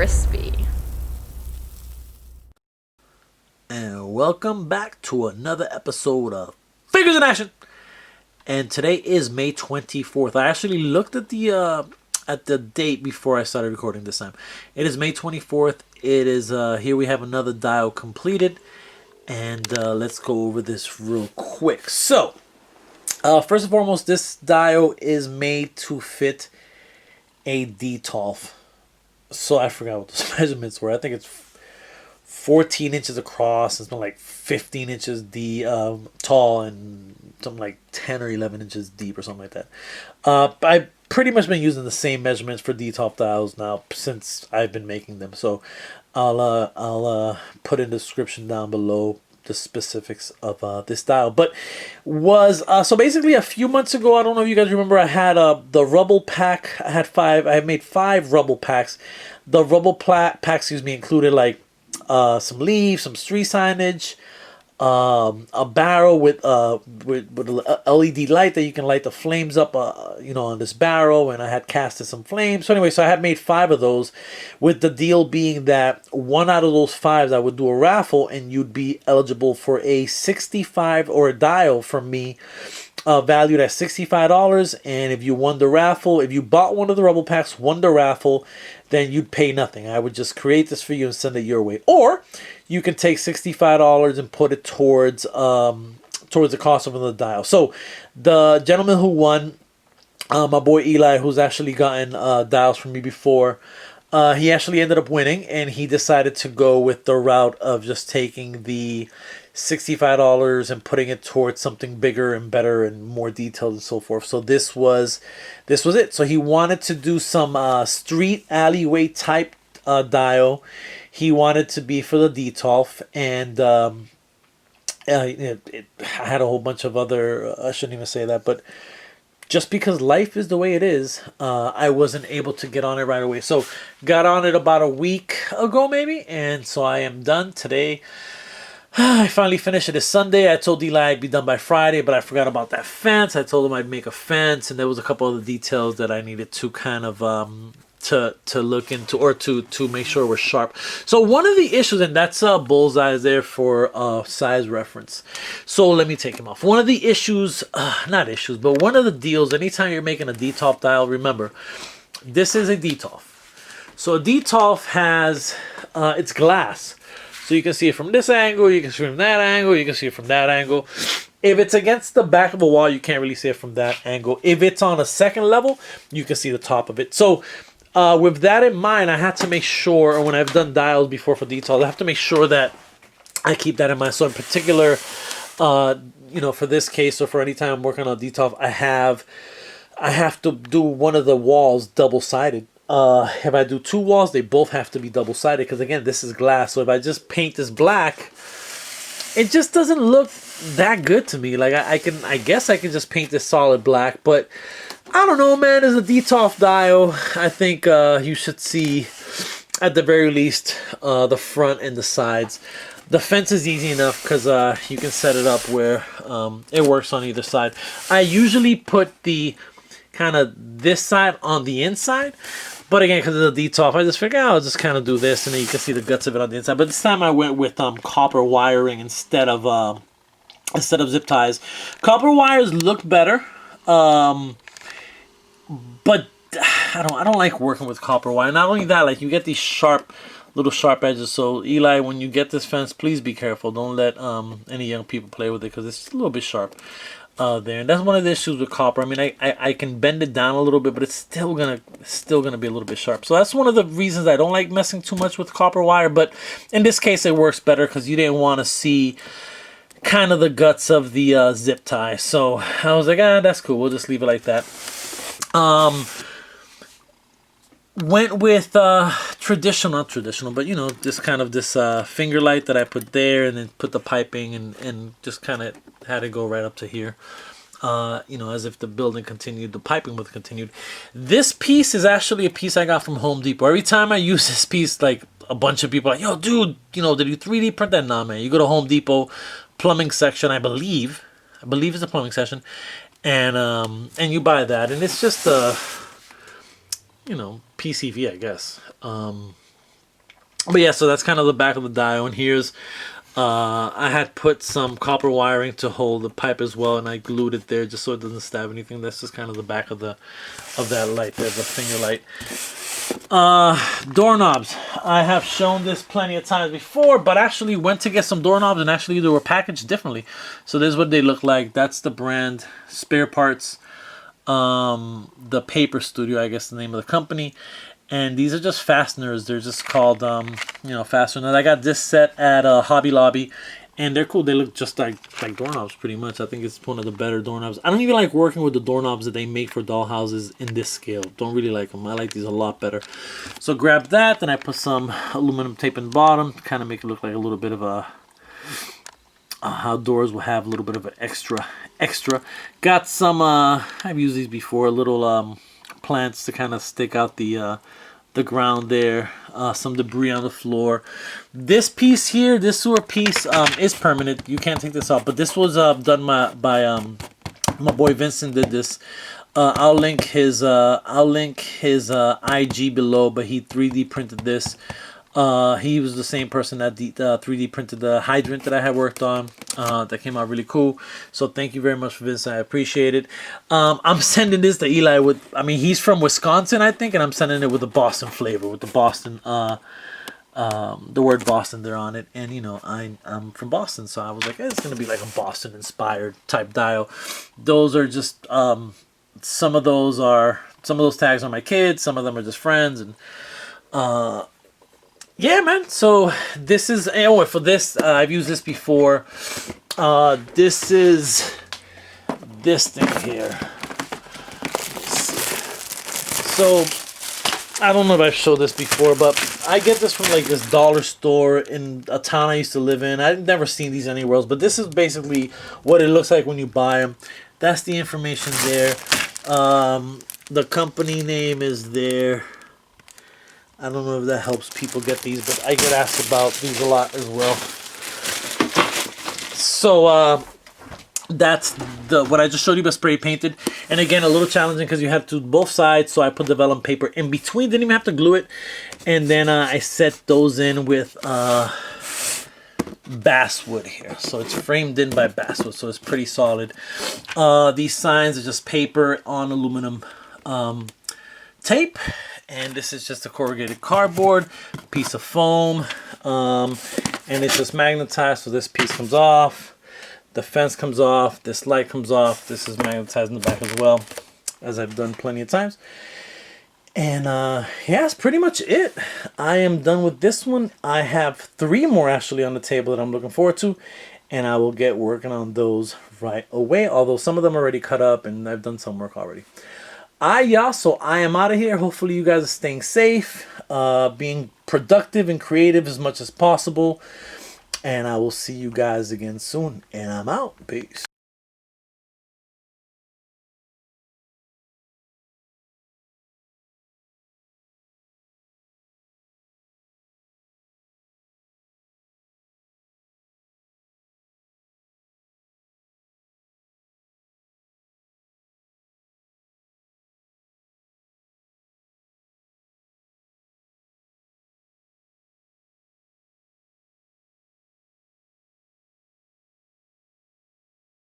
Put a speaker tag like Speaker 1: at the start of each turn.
Speaker 1: crispy.
Speaker 2: And welcome back to another episode of Figures in Action. And today is May 24th. I actually looked at the date before I started recording this time. It is May 24th. It is here we have another dial completed, and let's go over this real quick. So, first and foremost, this dial is made to fit a Detolf. So I forgot what those measurements were. I think it's 14 inches across. It's been like 15 inches tall and something like 10 or 11 inches deep or something like that. I've pretty much been using the same measurements for Detolf dials now since I've been making them. So I'll put in the description down below the specifics of this dial. But so basically a few months ago, I don't know if you guys remember, I had the Rubble Pack. I made 5 Rubble Packs. The Rubble Pack, included like some leaves, some street signage, a barrel with a LED light that you can light the flames up, on this barrel, and I had casted some flames. So anyway, I had made 5 of those, with the deal being that one out of those 5 I would do a raffle, and you'd be eligible for a 65 or a dial from me, valued at $65. And if you won the raffle, if you bought one of the Rubble Packs, won the raffle, then you'd pay nothing. I would just create this for you and send it your way. Or you can take $65 and put it towards the cost of another dial. So the gentleman who won, my boy Eli, who's actually gotten dials from me before, he actually ended up winning, and he decided to go with the route of just taking the $65 and putting it towards something bigger and better and more detailed and so forth. So this was it. So he wanted to do some street alleyway type dial. He wanted to be for the Detolf, and I had a whole bunch of other, I shouldn't even say that, but just because life is the way it is, I wasn't able to get on it right away. So got on it about a week ago maybe, and so I am done today. I finally finished it. It's Sunday. I told Eli I'd be done by Friday, but I forgot about that fence. I told him I'd make a fence, and there was a couple other details that I needed to kind of to look into, or to make sure we're sharp. So one of the issues, and that's bullseye there for size reference. So let me take him off. One of the issues, not issues, but one of the deals, anytime you're making a Detolf dial, remember, this is a Detolf. So a Detolf has, it's glass. So you can see it from this angle, you can see it from that angle, you can see it from that angle. If it's against the back of a wall, you can't really see it from that angle. If it's on a second level, you can see the top of it. So with that in mind, I had to make sure, when I've done dials before for Detolf, I have to make sure that I keep that in mind. So in particular, for this case, or for any time I'm working on Detolf, I have to do one of the walls double-sided. If I do 2 walls, they both have to be double-sided, because again, this is glass. So if I just paint this black, it just doesn't look that good to me. Like I guess I can just paint this solid black, but I don't know, man. As a Detolf dial, I think you should see, at the very least, the front and the sides. The fence is easy enough because you can set it up where it works on either side. I usually put the kind of this side on the inside, but again, because of the Detolf, I just figured I'll just kind of do this, and then you can see the guts of it on the inside. But this time I went with copper wiring instead of zip ties. Copper wires look better, but I don't like working with copper wire. Not only that, like, you get these little sharp edges. So Eli, when you get this fence, please be careful. Don't let any young people play with it, because it's a little bit sharp. There, and that's one of the issues with copper. I mean, I can bend it down a little bit, but it's still gonna be a little bit sharp. So that's one of the reasons I don't like messing too much with copper wire. But in this case, it works better because you didn't want to see kind of the guts of the zip tie. So I was like, that's cool. We'll just leave it like that. Went with not traditional, but this kind of this finger light that I put there, and then put the piping and just kind of had it go right up to here. As if the building continued, the piping would have continued. This piece is actually a piece I got from Home Depot. Every time I use this piece, like, a bunch of people are like, yo, dude, did you 3D print that? Nah, man. You go to Home Depot, plumbing section, I believe it's a plumbing section, and you buy that, and it's just PCV, I guess. But yeah, so that's kind of the back of the dial. And here's I had put some copper wiring to hold the pipe as well, and I glued it there just so it doesn't stab anything. That's just kind of the back of that light there, the finger light. Doorknobs. I have shown this plenty of times before, but actually went to get some doorknobs, and actually they were packaged differently. So this is what they look like. That's the brand. Spare Parts. The Paper Studio, I guess the name of the company. And these are just fasteners. They're just called, fasteners. I got this set at Hobby Lobby, and they're cool. They look just like doorknobs, pretty much. I think it's one of the better doorknobs. I don't even like working with the doorknobs that they make for doll houses in this scale. Don't really like them. I like these a lot better. So grab that. Then I put some aluminum tape in the bottom, kind of make it look like a little bit of a how doors will have a little bit of an extra. Got some. I've used these before. Little plants to kind of stick out the ground there. Some debris on the floor. This piece here, this sewer piece, is permanent. You can't take this off. But this was done by my boy Vincent. Did this. I'll link his IG below. But he 3D printed this. He was the same person that 3D printed the hydrant that I had worked on. That came out really cool. So thank you very much for this. I appreciate it. I'm sending this to Eli with, he's from Wisconsin, I think, and I'm sending it with the Boston flavor, with the Boston, the word Boston there on it. And, I'm from Boston, so I was like, it's going to be like a Boston-inspired type dial. Those are just, some of those tags are my kids. Some of them are just friends. And, yeah, man. So this is, for this, I've used this before. This is this thing here. So I don't know if I've showed this before, but I get this from like this dollar store in a town I used to live in. I've never seen these anywhere else, but this is basically what it looks like when you buy them. That's the information there. The company name is there. I don't know if that helps people get these, but I get asked about these a lot as well. So that's what I just showed you, but spray painted. And again, a little challenging because you have to do both sides. So I put the vellum paper in between. Didn't even have to glue it. And then I set those in with basswood here. So it's framed in by basswood. So it's pretty solid. These signs are just paper on aluminum tape. And this is just a corrugated cardboard, piece of foam, and it's just magnetized, so this piece comes off, the fence comes off, this light comes off, this is magnetized in the back as well, as I've done plenty of times. And yeah, that's pretty much it. I am done with this one. I have 3 more actually on the table that I'm looking forward to, and I will get working on those right away, although some of them are already cut up and I've done some work already. So I am out of here. Hopefully you guys are staying safe, being productive and creative as much as possible. And I will see you guys again soon. And I'm out. Peace.